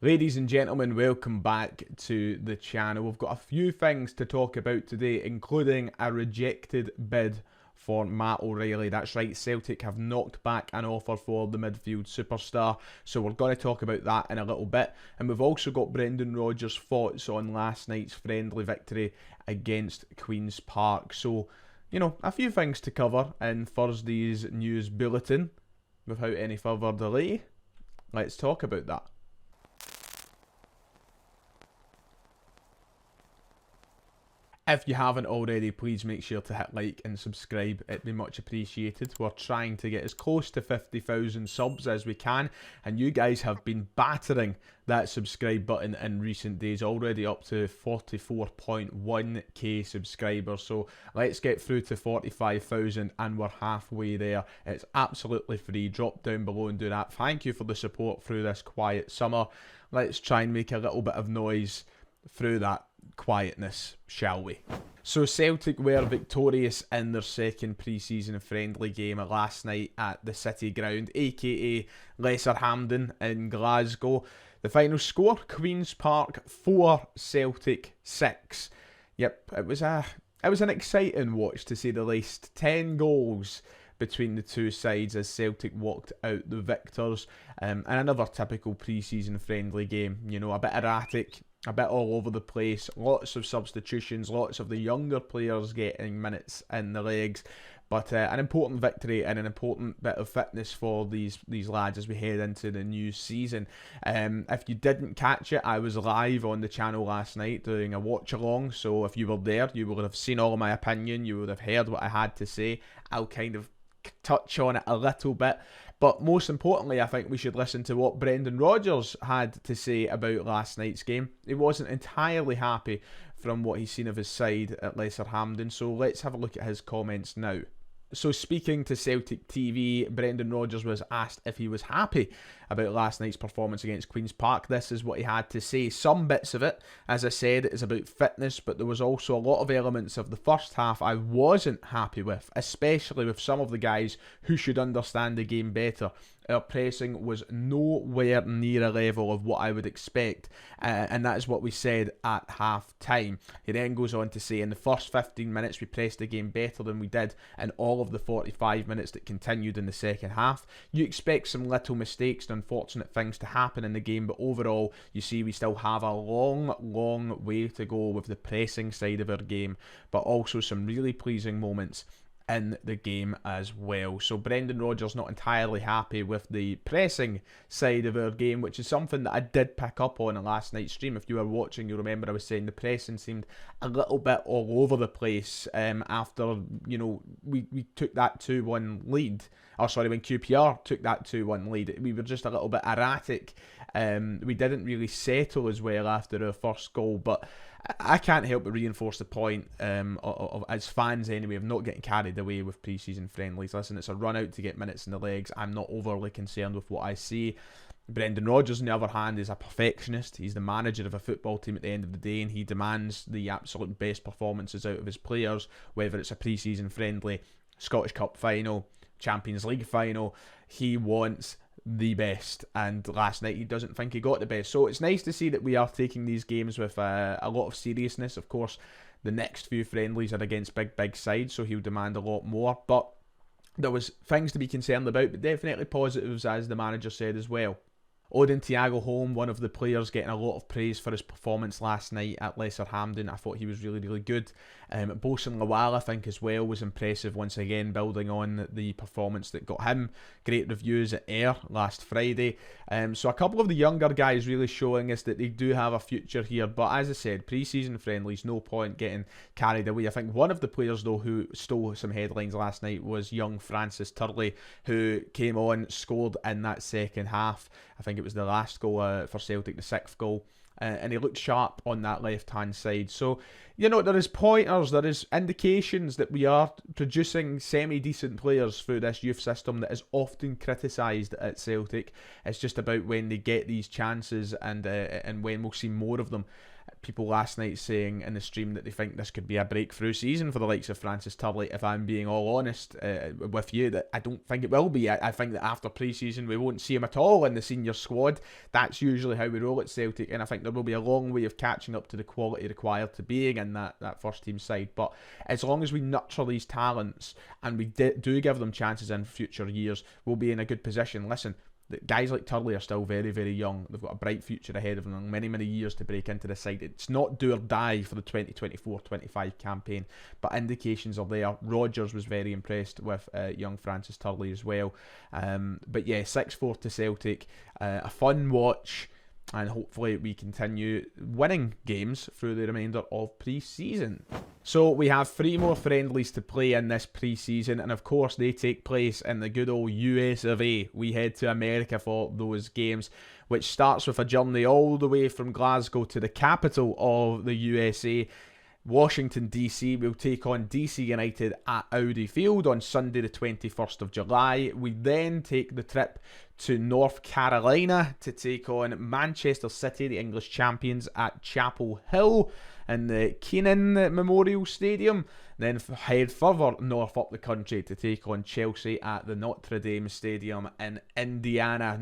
Ladies and gentlemen, welcome back to the channel. We've got a few things to talk about today, including a rejected bid for Matt O'Reilly. That's right, Celtic have knocked back an offer for the midfield superstar, so we're going to talk about that in a little bit. And we've also got Brendan Rodgers' thoughts on last night's friendly victory against Queen's Park. So, you know, a few things to cover in Thursday's news bulletin. Without any further delay, let's talk about that. If you haven't already, please make sure to hit like and subscribe. It'd be much appreciated. We're trying to get as close to 50,000 subs as we can, and you guys have been battering that subscribe button in recent days, already up to 44.1k subscribers. So let's get through to 45,000 and we're halfway there. It's absolutely free. Drop down below and do that. Thank you for the support through this quiet summer. Let's try and make a little bit of noise through that quietness, shall we? So Celtic were victorious in their second pre-season friendly game last night at the City Ground, aka Lesser Hampden in Glasgow. The final score, Queen's Park 4, Celtic 6. Yep, it was an exciting watch to say the least. 10 goals between the two sides as Celtic walked out the victors, and another typical pre-season friendly game. You know, a bit erratic, a bit all over the place, lots of substitutions, lots of the younger players getting minutes in the legs, but an important victory and an important bit of fitness for these lads as we head into the new season. If you didn't catch it, I was live on the channel last night doing a watch along, so if you were there, you would have seen all of my opinion, you would have heard what I had to say. I'll kind of touch on it a little bit, but most importantly, I think we should listen to what Brendan Rodgers had to say about last night's game. He wasn't entirely happy from what he's seen of his side at Lesser Hampden, so let's have a look at his comments now. So speaking to Celtic TV, Brendan Rodgers was asked if he was happy about last night's performance against Queen's Park. This is what he had to say. Some bits of it, as I said, is about fitness, but there was also a lot of elements of the first half I wasn't happy with, especially with some of the guys who should understand the game better. Our pressing was nowhere near a level of what I would expect, and that is what we said at half time. He then goes on to say, in the first 15 minutes we pressed the game better than we did in all of the 45 minutes that continued in the second half. You expect some little mistakes and unfortunate things to happen in the game, but overall you see we still have a long way to go with the pressing side of our game, but also some really pleasing moments in the game as well. So Brendan Rodgers not entirely happy with the pressing side of our game, which is something that I did pick up on in last night's stream. If you were watching, you remember I was saying the pressing seemed a little bit all over the place after, you know, we took that 2-1 lead. Oh, sorry, when QPR took that 2-1 lead, we were just a little bit erratic. We didn't really settle as well after our first goal, but I can't help but reinforce the point of as fans anyway, of not getting carried away with pre-season friendlies. Listen, it's a run out to get minutes in the legs. I'm not overly concerned with what I see. Brendan Rodgers, on the other hand, is a perfectionist. He's the manager of a football team at the end of the day, and he demands the absolute best performances out of his players, whether it's a pre-season friendly, Scottish Cup final, Champions League final. He wants the best, and last night he doesn't think he got the best. So it's nice to see that we are taking these games with a lot of seriousness. Of course, the next few friendlies are against big sides, so he'll demand a lot more, but there was things to be concerned about, but definitely positives, as the manager said as well. Odin Thiago Holm, one of the players, getting a lot of praise for his performance last night at Lesser Hampden. I thought he was really good. Bosun Lawal, I think, as well, was impressive once again, building on the performance that got him great reviews at Ayr last Friday. So a couple of the younger guys really showing us that they do have a future here. But as I said, pre-season friendlies, no point getting carried away. I think one of the players, though, who stole some headlines last night was young Francis Turley, who came on, scored in that second half. I think it was the last goal for Celtic, the 6th goal. And he looked sharp on that left-hand side. So, you know, there is pointers, there is indications that we are producing semi-decent players through this youth system that is often criticised at Celtic. It's just about when they get these chances and when we'll see more of them. people last night saying in the stream that they think this could be a breakthrough season for the likes of Francis Turley. If I'm being all honest with you, that I don't think it will be. I think that after pre-season we won't see him at all in the senior squad. That's usually how we roll at Celtic, and I think there will be a long way of catching up to the quality required to being in that first team side. But as long as we nurture these talents and we do give them chances in future years, we'll be in a good position. Listen, guys like Turley are still very, very young. They've got a bright future ahead of them, many, many years to break into the side. It's not do or die for the 2024-25 campaign, but indications are there. Rodgers was very impressed with young Francis Turley as well. But yeah, 6-4 to Celtic. A fun watch, and hopefully we continue winning games through the remainder of pre-season. So we have 3 more friendlies to play in this pre-season, and of course they take place in the good old US of A. We head to America for those games, which starts with a journey all the way from Glasgow to the capital of the USA. Washington DC will take on DC United at Audi Field on Sunday the 21st of July. We then take the trip to North Carolina to take on Manchester City, the English champions, at Chapel Hill in the Kenan Memorial Stadium. Then head further north up the country to take on Chelsea at the Notre Dame Stadium in Indiana,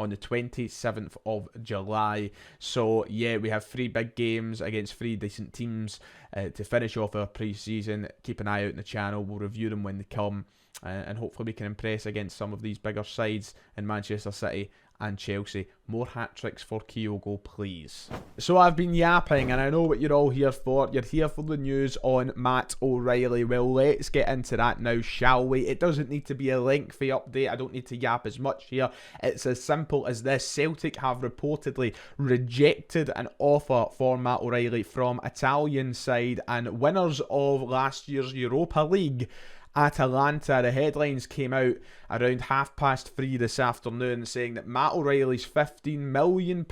on the 27th of July. So yeah, we have 3 big games against 3 decent teams to finish off our pre-season. Keep an eye out on the channel. We'll review them when they come, and hopefully we can impress against some of these bigger sides in Manchester City and Chelsea. More hat-tricks for Kyogo, please. So I've been yapping, and I know what you're all here for. You're here for the news on Matt O'Reilly. Well, let's get into that now, shall we? It doesn't need to be a lengthy update. I don't need to yap as much here. It's as simple as this. Celtic have reportedly rejected an offer for Matt O'Reilly from Italian side and winners of last year's Europa League, Atalanta. The headlines came out around 3:30 this afternoon saying that Matt O'Reilly's £15 million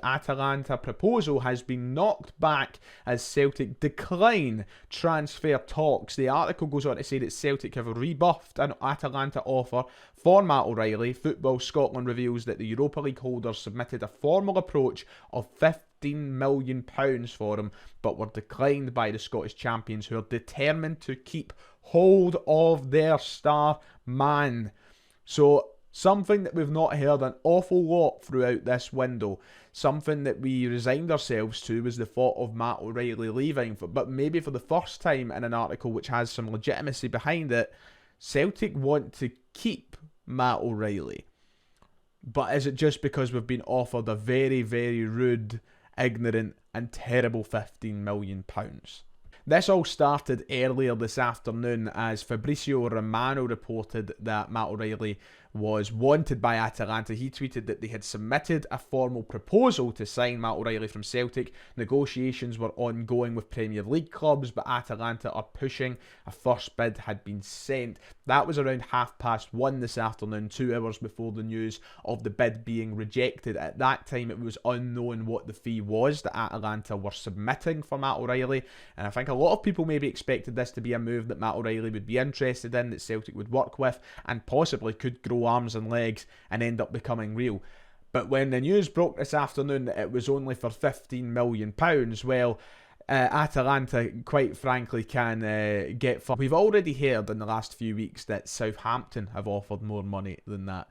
Atalanta proposal has been knocked back as Celtic decline transfer talks. The article goes on to say that Celtic have rebuffed an Atalanta offer for Matt O'Reilly. Football Scotland reveals that the Europa League holders submitted a formal approach of £15 million for him, but were declined by the Scottish champions, who are determined to keep hold of their star man. So something that we've not heard an awful lot throughout this window, something that we resigned ourselves to, was the thought of Matt O'Reilly leaving, but maybe for the first time in an article which has some legitimacy behind it, Celtic want to keep Matt O'Reilly. But is it just because we've been offered a very, very rude, ignorant and terrible £15 million? This all started earlier this afternoon as Fabrizio Romano reported that Matt O'Reilly was wanted by Atalanta. He tweeted that they had submitted a formal proposal to sign Matt O'Reilly from Celtic. Negotiations were ongoing with Premier League clubs, but Atalanta are pushing. A first bid had been sent. That was around 1:30 this afternoon, 2 hours before the news of the bid being rejected. At that time, it was unknown what the fee was that Atalanta were submitting for Matt O'Reilly, and I think a lot of people maybe expected this to be a move that Matt O'Reilly would be interested in, that Celtic would work with, and possibly could grow arms and legs and end up becoming real. But when the news broke this afternoon that it was only for £15 million, well, Atalanta, quite frankly, can get far. We've already heard in the last few weeks that Southampton have offered more money than that.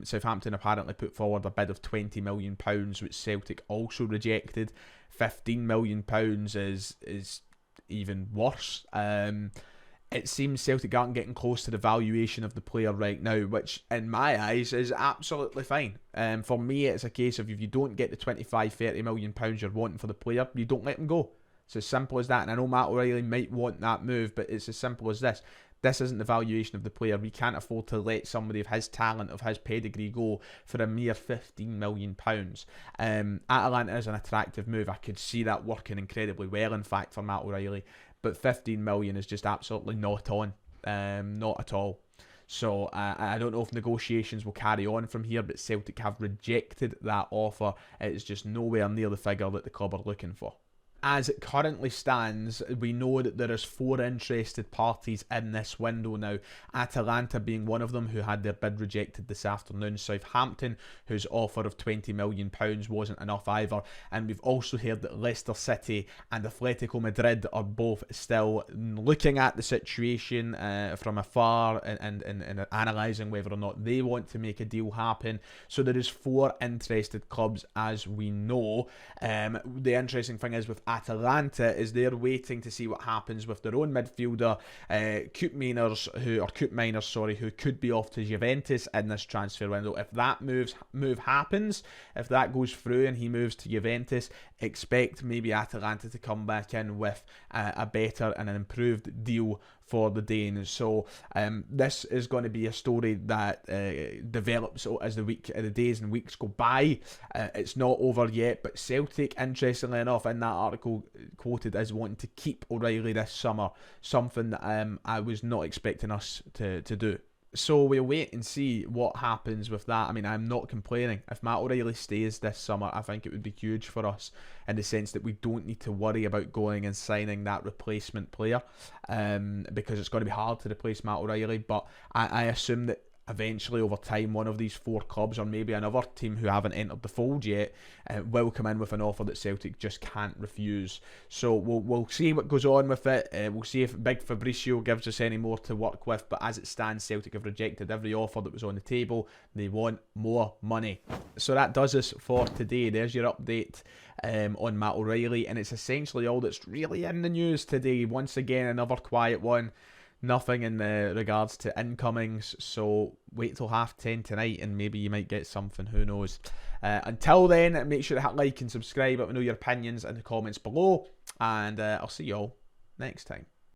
Southampton apparently put forward a bid of £20 million, which Celtic also rejected. £15 million is even worse. It seems Celtic aren't getting close to the valuation of the player right now, which in my eyes is absolutely fine. For me, it's a case of if you don't get the £25-30 million you're wanting for the player, you don't let him go. It's as simple as that. And I know Matt O'Reilly might want that move, but it's as simple as this. This isn't the valuation of the player. We can't afford to let somebody of his talent, of his pedigree, go for a mere £15 million. Atalanta is an attractive move. I could see that working incredibly well, in fact, for Matt O'Reilly. But £15 million is just absolutely not on. Not at all. So I don't know if negotiations will carry on from here, but Celtic have rejected that offer. It is just nowhere near the figure that the club are looking for. As it currently stands, we know that there is 4 interested parties in this window now. Atalanta being one of them, who had their bid rejected this afternoon. Southampton, whose offer of £20 million wasn't enough either. And we've also heard that Leicester City and Atletico Madrid are both still looking at the situation from afar and analysing whether or not they want to make a deal happen. So there is 4 interested clubs, as we know. The interesting thing is with Atalanta is they're waiting to see what happens with their own midfielder, Koopmeiners, who could be off to Juventus in this transfer window. If that move happens, if that goes through and he moves to Juventus, expect maybe Atalanta to come back in with a better and an improved deal for the Danes. So this is going to be a story that develops as the days and weeks go by. It's not over yet, but Celtic, interestingly enough, in that article quoted as wanting to keep O'Reilly this summer, something that I was not expecting us to do. So we'll wait and see what happens with that. I mean, I'm not complaining. If Matt O'Reilly stays this summer, I think it would be huge for us in the sense that we don't need to worry about going and signing that replacement player, because it's going to be hard to replace Matt O'Reilly. But I assume that eventually over time one of these 4 clubs, or maybe another team who haven't entered the fold yet, will come in with an offer that Celtic just can't refuse. So we'll see what goes on with it. We'll see if Big Fabricio gives us any more to work with, but as it stands, Celtic have rejected every offer that was on the table. They want more money. So that does us for today. There's your update on Matt O'Reilly, and it's essentially all that's really in the news today. Once again, another quiet one. Nothing in regards to incomings, so wait till 10:30 tonight and maybe you might get something, who knows. Until then, make sure to hit like and subscribe. Let me know your opinions in the comments below, and I'll see you all next time.